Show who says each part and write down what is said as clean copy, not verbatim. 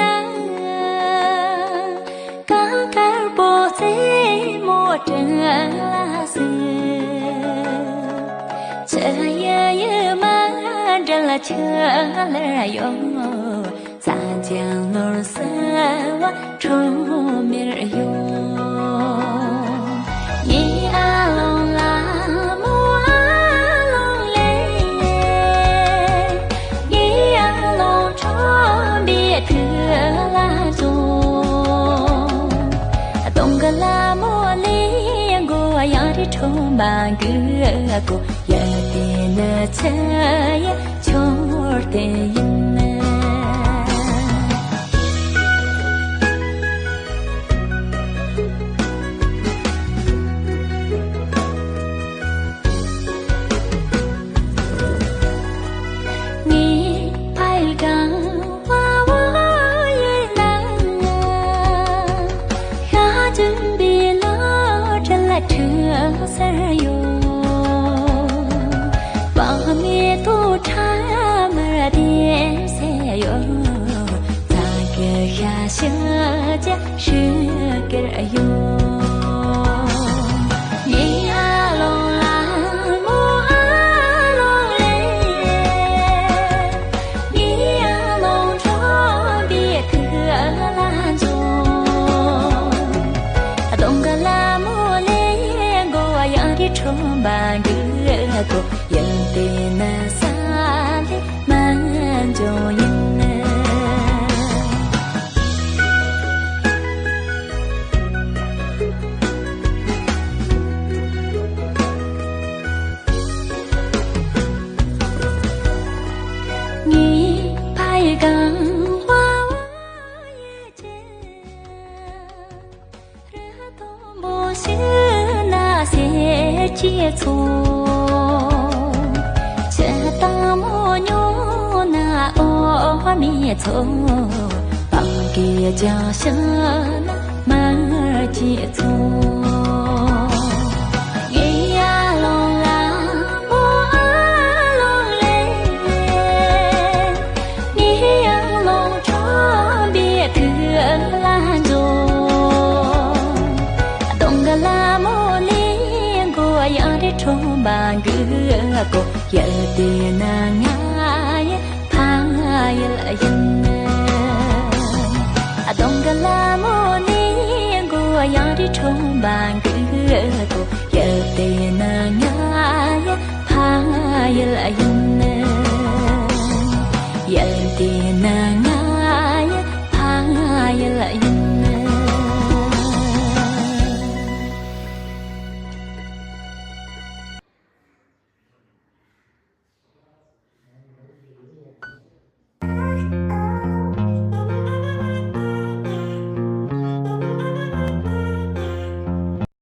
Speaker 1: na ka ka bo se mo ten la se cha ya ya ma da la cha la yo sa jiang lo sa wa chu mi yo ni a long la mo a long le ni a long cho bi thu la zo dong ga la mo le go ya ri thong ba gu ko ya de na cha ya cho de yin小家是个哟，你啊龙啦，我啊龙嘞，你啊龙床别可拉中，东个拉木嘞，我要的冲吧个个，人的那啥嘞，满就人。接触，这大木牛那阿弥陀，帮给家乡那门接触。冲吧个个也得那爱怕也来人啊东个拉莫尼个呀的冲吧个个也得那爱怕也来人